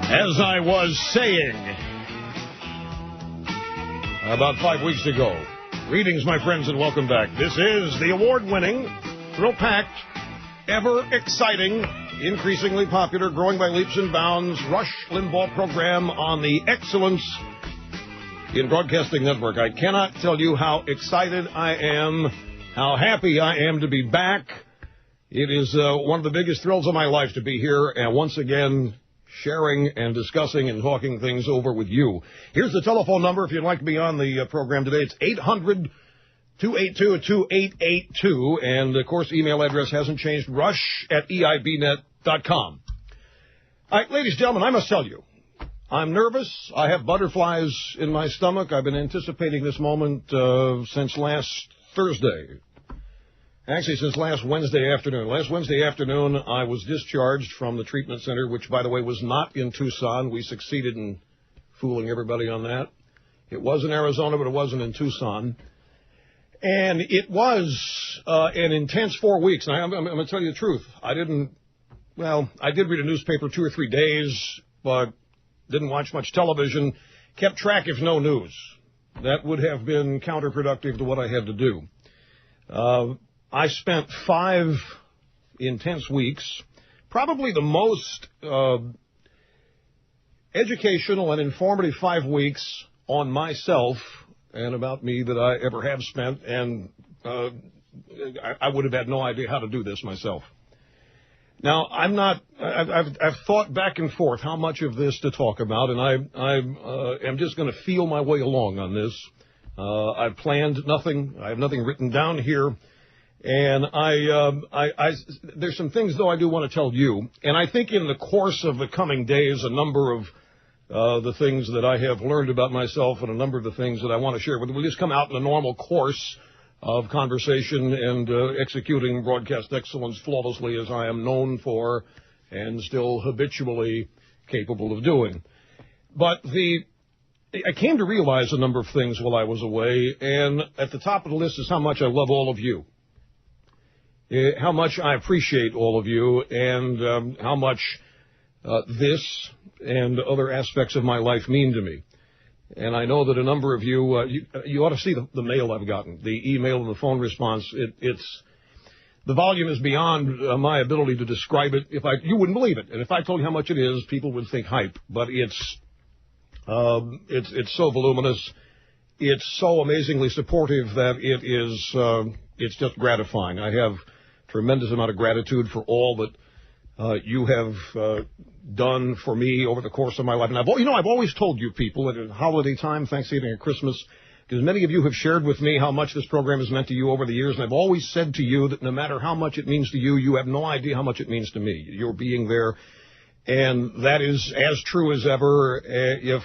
As I was saying about 5 weeks ago, greetings, my friends, and welcome back. This is the award-winning, thrill-packed, ever-exciting, increasingly popular, growing by leaps and bounds, Rush Limbaugh program on the Excellence in Broadcasting Network. I cannot tell you how excited I am, how happy I am to be back. It is one of the biggest thrills of my life to be here and once again sharing and discussing and talking things over with you. Here's the telephone number if you'd like to be on the program today. It's 800-282-2882. And, of course, email address hasn't changed, rush@eibnet.com. All right, ladies and gentlemen, I must tell you, I'm nervous. I have butterflies in my stomach. I've been anticipating this moment since last Thursday. Actually, since last Wednesday afternoon. Last Wednesday afternoon, I was discharged from the treatment center, which, by the way, was not in Tucson. We succeeded in fooling everybody on that. It was in Arizona, but it wasn't in Tucson. And it was an intense 4 weeks. And I'm going to tell you the truth. I did read a newspaper 2 or 3 days, but didn't watch much television. Kept track of no news. That would have been counterproductive to what I had to do. I spent 5 intense weeks, probably the most educational and informative 5 weeks on myself and about me that I ever have spent, and I would have had no idea how to do this myself. Now, I've thought back and forth how much of this to talk about, and I am just going to feel my way along on this. I've planned nothing. I have nothing written down here. And there's some things, though, I do want to tell you. And I think in the course of the coming days, a number of the things that I have learned about myself and a number of the things that I want to share with you will just come out in the normal course of conversation and executing broadcast excellence flawlessly, as I am known for and still habitually capable of doing. But I came to realize a number of things while I was away, and at the top of the list is how much I love all of you. How much I appreciate all of you, and how much this and other aspects of my life mean to me. And I know that a number of you, you ought to see the mail I've gotten, the email and the phone response. The volume is beyond my ability to describe it. You wouldn't believe it. And if I told you how much it is, people would think hype. But it's so voluminous. It's so amazingly supportive that it's just gratifying. I have tremendous amount of gratitude for all that you have done for me over the course of my life. And I've always told you people at holiday time, Thanksgiving and Christmas, because many of you have shared with me how much this program has meant to you over the years, and I've always said to you that no matter how much it means to you, you have no idea how much it means to me. Your being there, and that is as true as ever, if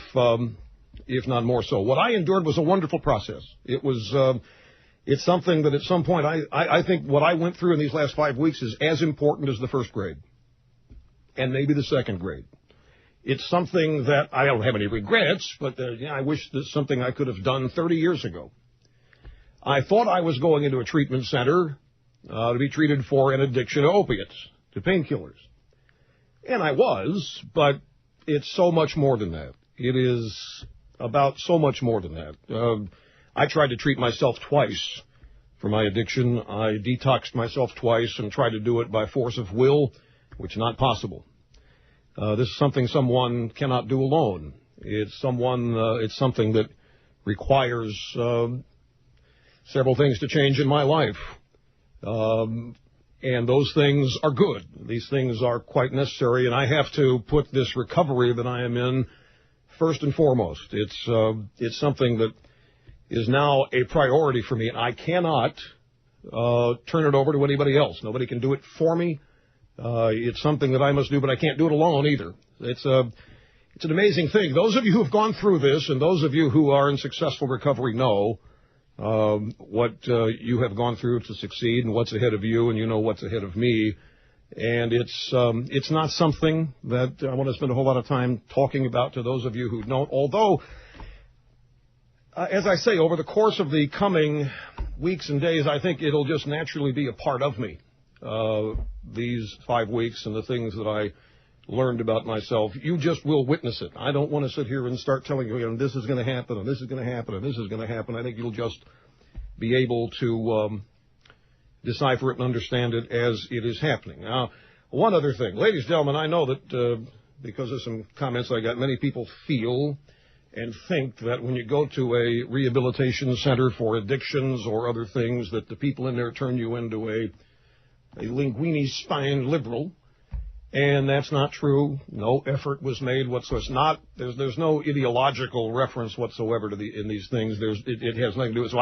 not more so. What I endured was a wonderful process. It's something that at some point, I think what I went through in these last 5 weeks is as important as the first grade, and maybe the second grade. It's something that I don't have any regrets, but I wish that's something I could have done 30 years ago. I thought I was going into a treatment center to be treated for an addiction to opiates, to painkillers. And I was, but it's so much more than that. It is about so much more than that. I tried to treat myself twice for my addiction. I detoxed myself twice and tried to do it by force of will, which is not possible. This is something someone cannot do alone. It's something that requires several things to change in my life. And those things are good. These things are quite necessary, and I have to put this recovery that I am in first and foremost. It's something that is now a priority for me, and I cannot turn it over to anybody else. Nobody can do it for me. It's something that I must do, but I can't do it alone either. It's an amazing thing. Those of you who have gone through this, and those of you who are in successful recovery know what you have gone through to succeed and what's ahead of you, and you know what's ahead of me. And it's not something that I want to spend a whole lot of time talking about to those of you who don't, although, as I say, over the course of the coming weeks and days, I think it'll just naturally be a part of me, these 5 weeks and the things that I learned about myself, you just will witness it. I don't want to sit here and start telling you, this is going to happen, and this is going to happen, and this is going to happen. I think you'll just be able to decipher it and understand it as it is happening. Now, one other thing. Ladies and gentlemen, I know that because of some comments I got, many people feel and think that when you go to a rehabilitation center for addictions or other things, that the people in there turn you into a linguini-spined liberal. And that's not true. No effort was made whatsoever. There's no ideological reference whatsoever to in these things. It has nothing to do with it. So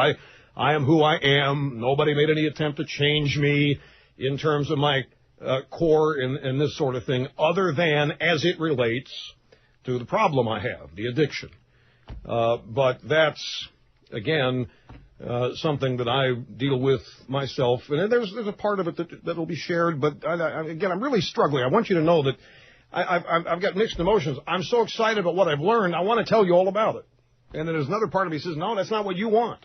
I am who I am. Nobody made any attempt to change me in terms of my core and this sort of thing, other than as it relates to the problem I have, the addiction. But that's, again, something that I deal with myself. And there's a part of it that will be shared. But, again, I'm really struggling. I want you to know that I've got mixed emotions. I'm so excited about what I've learned, I want to tell you all about it. And then there's another part of me that says, no, that's not what you want.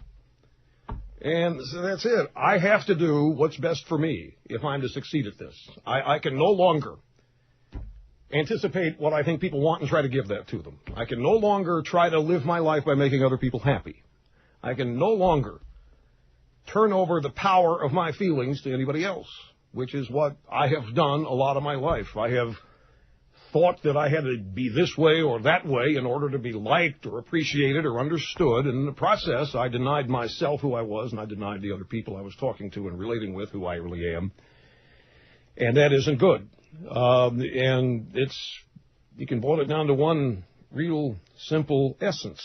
And so that's it. I have to do what's best for me if I'm to succeed at this. I can no longer anticipate what I think people want and try to give that to them. I can no longer try to live my life by making other people happy. I can no longer turn over the power of my feelings to anybody else, which is what I have done a lot of my life. I have thought that I had to be this way or that way in order to be liked or appreciated or understood. And in the process, I denied myself who I was, and I denied the other people I was talking to and relating with who I really am. And that isn't good. And you can boil it down to one real simple essence.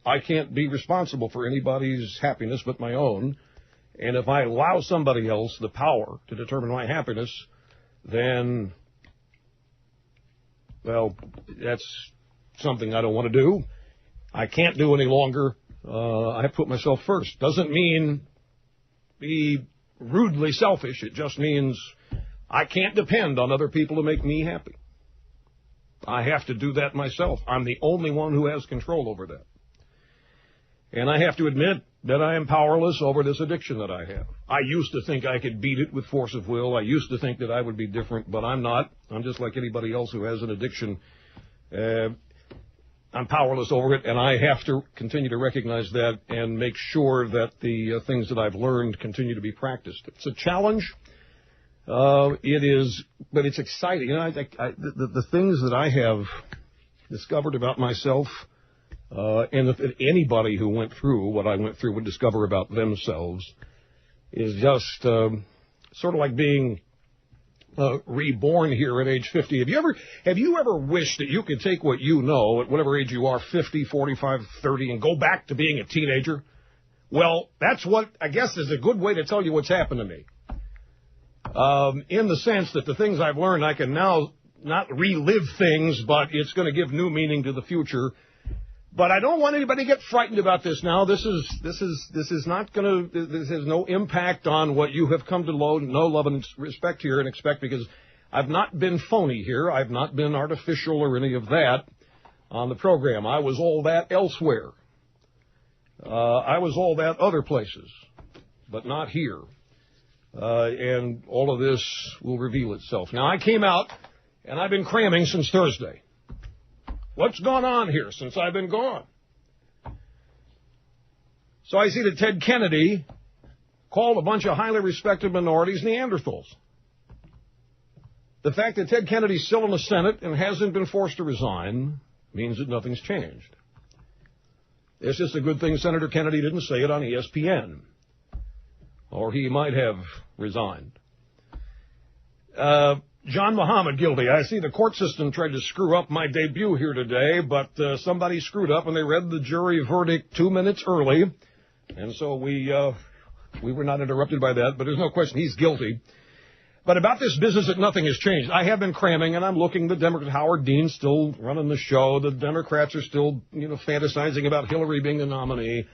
I can't be responsible for anybody's happiness but my own. And if I allow somebody else the power to determine my happiness, then, well, that's something I don't want to do. I can't do any longer. I put myself first. Doesn't mean be rudely selfish. It just means I can't depend on other people to make me happy. I have to do that myself. I'm the only one who has control over that. And I have to admit that I am powerless over this addiction that I have. I used to think I could beat it with force of will. I used to think that I would be different, but I'm not. I'm just like anybody else who has an addiction. I'm powerless over it, and I have to continue to recognize that and make sure that the things that I've learned continue to be practiced. It's a challenge. It is, but it's exciting. You know, the things that I have discovered about myself, and if anybody who went through what I went through would discover about themselves, is just sort of like being reborn here at age 50. Have you ever wished that you could take what you know at whatever age you are, 50, 45, 30, and go back to being a teenager? Well, that's what I guess is a good way to tell you what's happened to me. In the sense that the things I've learned, I can now not relive things, but it's going to give new meaning to the future. But I don't want anybody to get frightened about this now. This is not going to, this has no impact on what you have come to know, love, and respect here and expect, because I've not been phony here. I've not been artificial or any of that on the program. I was all that elsewhere. I was all that other places, but not here. And all of this will reveal itself. Now, I came out, and I've been cramming since Thursday. What's gone on here since I've been gone? So I see that Ted Kennedy called a bunch of highly respected minorities Neanderthals. The fact that Ted Kennedy's still in the Senate and hasn't been forced to resign means that nothing's changed. It's just a good thing Senator Kennedy didn't say it on ESPN. Or he might have resigned. John Muhammad guilty. I see the court system tried to screw up my debut here today, but somebody screwed up and they read the jury verdict 2 minutes early. And so we were not interrupted by that, but there's no question he's guilty. But about this business that nothing has changed, I have been cramming, and I'm looking. The Democrat Howard Dean's still running the show. The Democrats are still, fantasizing about Hillary being the nominee.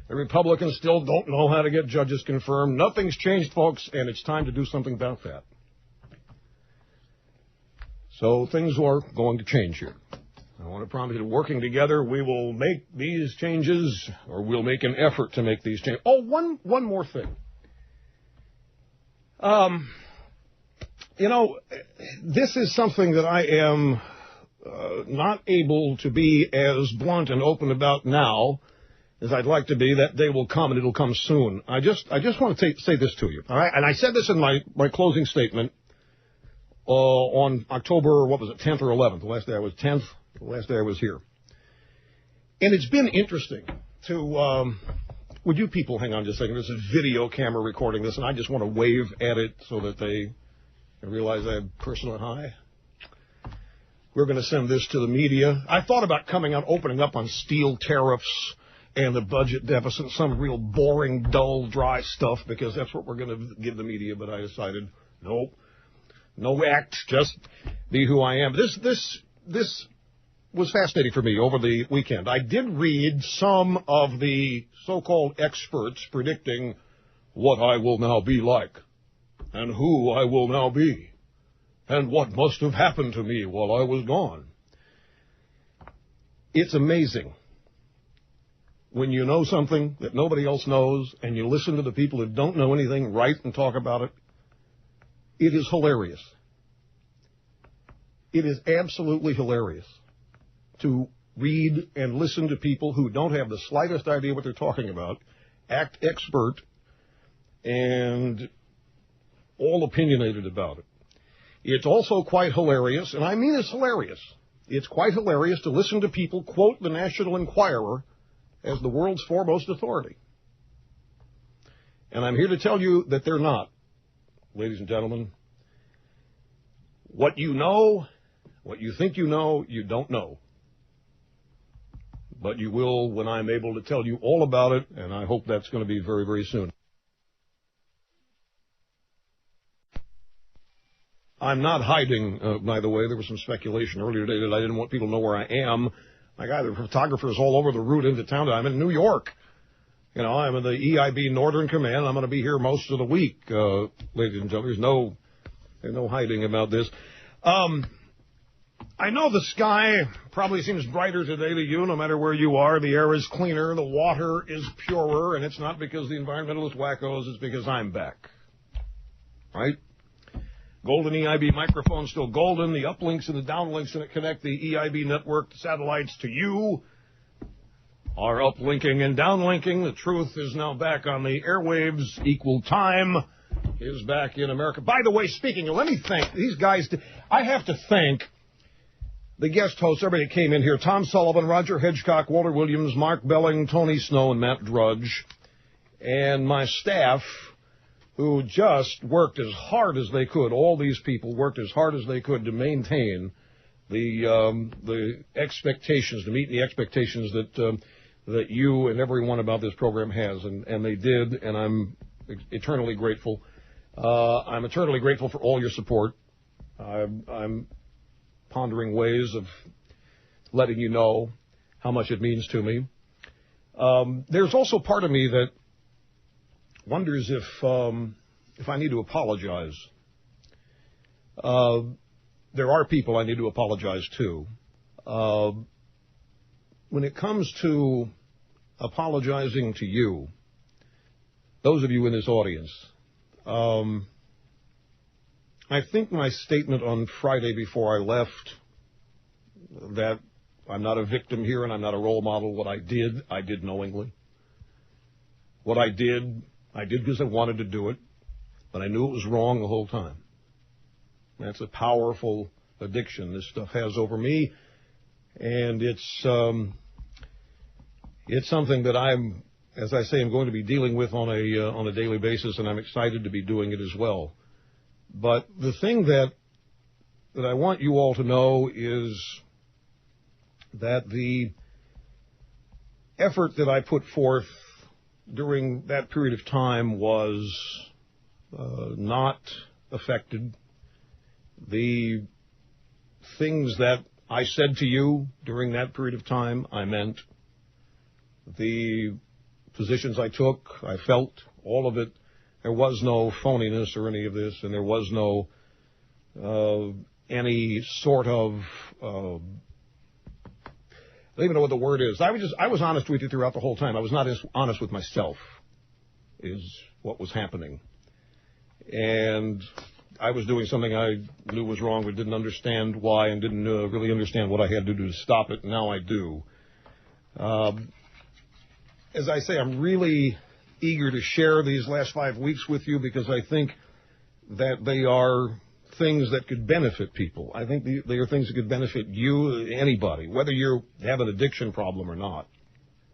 The Republicans still don't know how to get judges confirmed. Nothing's changed, folks, and it's time to do something about that. So things are going to change here. I want to promise you that working together, we will make these changes, or we'll make an effort to make these changes. Oh, one more thing. You know, this is something that I am not able to be as blunt and open about now as I'd like to be. That day will come, and it'll come soon. I just want to say this to you, all right? And I said this in my closing statement on October, 10th or 11th? The last day I was 10th, the last day I was here. And it's been interesting to, would you people hang on just a second? There's a video camera recording this, and I just want to wave at it so that they realize I have personal high. We're going to send this to the media. I thought about coming out, opening up on steel tariffs and the budget deficit, some real boring, dull, dry stuff, because that's what we're going to give the media, but I decided, nope, no act, just be who I am. This was fascinating for me over the weekend. I did read some of the so-called experts predicting what I will now be like, and who I will now be, and what must have happened to me while I was gone. It's amazing when you know something that nobody else knows, and you listen to the people that don't know anything, write and talk about it. It is hilarious. It is absolutely hilarious to read and listen to people who don't have the slightest idea what they're talking about, act expert, and all opinionated about it. It's also quite hilarious, and I mean it's hilarious. It's quite hilarious to listen to people quote the National Enquirer as the world's foremost authority. And I'm here to tell you that they're not, ladies and gentlemen. What you know, what you think you know, you don't know. But you will when I'm able to tell you all about it, and I hope that's going to be very, very soon. I'm not hiding, by the way. There was some speculation earlier today that I didn't want people to know where I am. My guy, the photographer's all over the route into town. I'm in New York. You know, I'm in the EIB Northern Command. I'm going to be here most of the week, ladies and gentlemen. There's no hiding about this. I know the sky probably seems brighter today to you, no matter where you are. The air is cleaner. The water is purer. And it's not because the environmentalist wackos. It's because I'm back. Right? Golden EIB microphone still golden. The uplinks and the downlinks that connect the EIB network, the satellites to you, are uplinking and downlinking. The truth is now back on the airwaves. Equal time is back in America. By the way, speaking of, let me thank these guys. I have to thank the guest hosts, everybody that came in here: Tom Sullivan, Roger Hedgecock, Walter Williams, Mark Belling, Tony Snow, and Matt Drudge, and my staff, who just worked as hard as they could. All these people worked as hard as they could to maintain the expectations, to meet the expectations that you and everyone about this program has, and they did, and I'm eternally grateful. I'm eternally grateful for all your support. I'm pondering ways of letting you know how much it means to me. There's also part of me that wonders if I need to apologize. There are people I need to apologize to. When it comes to apologizing to you, those of you in this audience, I think my statement on Friday before I left, that I'm not a victim here and I'm not a role model, what I did knowingly. What I did because I wanted to do it, but I knew it was wrong the whole time. That's a powerful addiction this stuff has over me, and it's something that I'm, as I say, I'm going to be dealing with on a daily basis, and I'm excited to be doing it as well. But the thing that I want you all to know is that the effort that I put forth during that period of time was not affected. The things that I said to you during that period of time, I meant. The positions I took, I felt, all of it. There was no phoniness or any of this, and there was no any sort of I don't even know what the word is. I was honest with you throughout the whole time. I was not as honest with myself, is what was happening. And I was doing something I knew was wrong but didn't understand why and didn't really understand what I had to do to stop it. Now I do. As I say, I'm really eager to share these last 5 weeks with you because I think that they are things that could benefit people. I think they are things that could benefit you, anybody, whether you have an addiction problem or not.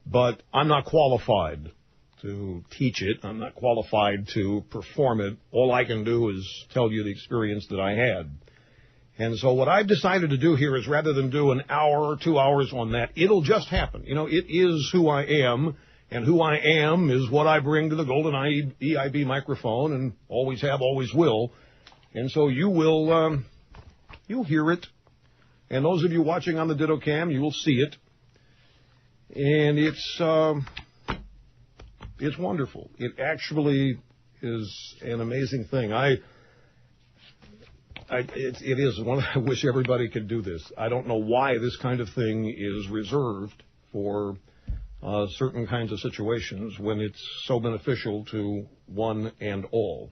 But I'm not qualified to teach it. I'm not qualified to perform it. All I can do is tell you the experience that I had. And so what I've decided to do here is rather than do an hour or 2 hours on that, it'll just happen. You know, it is who I am, and who I am is what I bring to the golden EIB microphone and always have, always will. And so you'll hear it. And those of you watching on the Ditto Cam, you will see it. And it's wonderful. It actually is an amazing thing. It is one. I wish everybody could do this. I don't know why this kind of thing is reserved for certain kinds of situations when it's so beneficial to one and all.